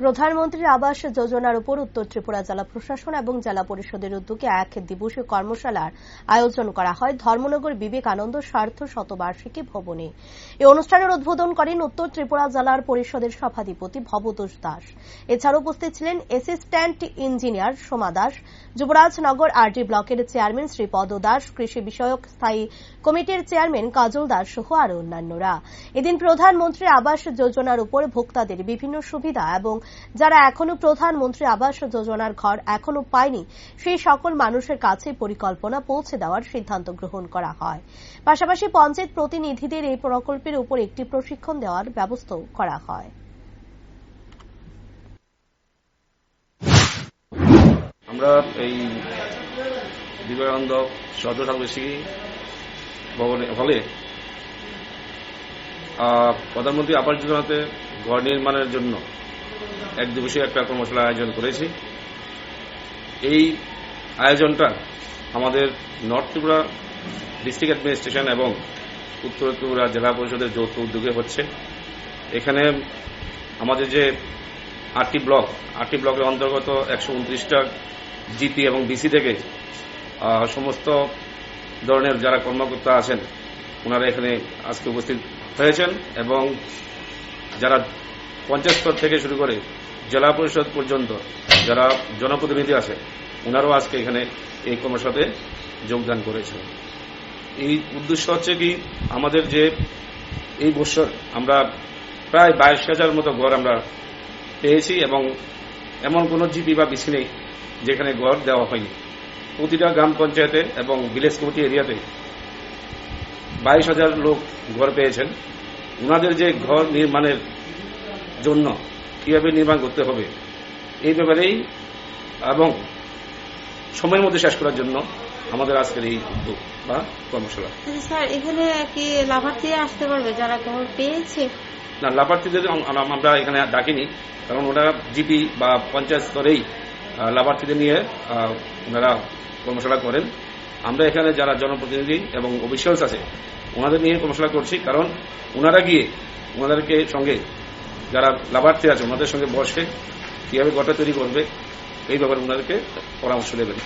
প্রধানমন্ত্রীর আবাস যোজনার উপর উত্তর ত্রিপুরা জেলা প্রশাসন এবং জেলা পরিষদের উদ্যোগে এক দিবসীয় কর্মশালার আয়োজন করা হয় ধর্মনগর বিবেকানন্দ স্বার্থ শতবার্ষিকী ভবনে। এই অনুষ্ঠানের উদ্বোধন করেন উত্তর ত্রিপুরা জেলার পরিষদের সভাধিপতি ভবতোষ দাস। এছাড়া উপস্থিত ছিলেন assistant engineer Soma Das, Jubarajnagar RD ব্লকের চেয়ারম্যান শ্রীপদ দাস, কৃষি বিষয়ক স্থায়ী কমিটির চেয়ারম্যান কাজল দাস সহ আরো অন্যান্যরা। এদিন প্রধানমন্ত্রী আবাস যোজনার উপর ভোক্তাদের বিভিন্ন সুবিধা এবং যারা এখনো প্রধানমন্ত্রী আবাস যোজনার ঘর এখনো পায়নি সেই সকল মানুষের কাছে পরিকল্পনা পৌঁছে দেওয়ার সিদ্ধান্ত গ্রহণ করা হয়। পাশাপাশি পঞ্চায়েত প্রতিনিধিদের এই প্রকল্পের উপর একটি প্রশিক্ষণ দেওয়ার ব্যবস্থাও করা হয়। আমরা এই বিবেকানন্দ শতবার্ষিকী ভবনে হলে প্রধানমন্ত্রী আবাস যোজনাতে ঘর নির্মাণের জন্য এক দিবসীয় একটা কর্মশালা আয়োজন করেছি। এই আয়োজনটা আমাদের নর্থ ত্রিপুরা ডিস্ট্রিক্ট অ্যাডমিনিস্ট্রেশন এবং উত্তর ত্রিপুরা জেলা পরিষদের যৌথ উদ্যোগে হচ্ছে। এখানে আমাদের যে 8টি ব্লকের অন্তর্গত 129টা জিপি এবং ডিসি থেকে সমস্ত ধরনের যারা কর্মকর্তা আছেন ওনারা এখানে আজকে উপস্থিত হয়েছেন এবং যারা পঞ্চায়েত স্তর থেকে শুরু করে জেলা পরিষদ পর্যন্ত যারা জনপ্রতিনিধি আছে ওনারাও আজকে এখানে এই কর্মশালাতে যোগদান করেছেন। এই উদ্দেশ্য হচ্ছে কি, আমাদের যে এই বছর আমরা প্রায় 22,000 মতো ঘর আমরা পেয়েছি এবং এমন কোন জিপি বা বিসি নেই যেখানে ঘর দেওয়া হয়নি। প্রতিটা গ্রাম পঞ্চায়েতে এবং ভিলেজ কমিটি এরিয়াতে 22,000 লোক ঘর পেয়েছেন। ওনাদের যে ঘর নির্মাণের জন্য কিভাবে নির্মাণ করতে হবে এই ব্যাপারেই এবং সময়ের মধ্যে শেষ করার জন্য আমাদের আজকের এই উদ্যোগ বা কর্মশালা। স্যার, এখানে কি লাভার্থী আসতে পারবে যারা ঘর পেয়েছে? না, লাভার্থীদের আমরা এখানে ডাকিনি, কারণ ওরা জিপি বা পঞ্চায়েত স্তরেই লাভার্থীদের নিয়ে ওনারা কর্মশালা করেন। আমরা এখানে যারা জনপ্রতিনিধি এবং অফিসিয়ালস আছে ওনাদের নিয়ে কর্মশালা করছি, কারণ ওনারা গিয়ে ওনাদেরকে সঙ্গে যারা লাভার্থী আছে ওনাদের সঙ্গে বসে কিভাবে ঘরটা তৈরি করবে এই ব্যাপারে ওনাদেরকে পরামর্শ দেবেন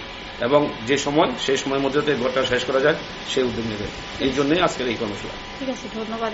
এবং যে সময় সেই সময়ের মধ্যে ঘরটা শেষ করা যায় সেই উদ্যোগ নেবেন। এই জন্যই আজকের এই কর্মশালা। ঠিক আছে, ধন্যবাদ।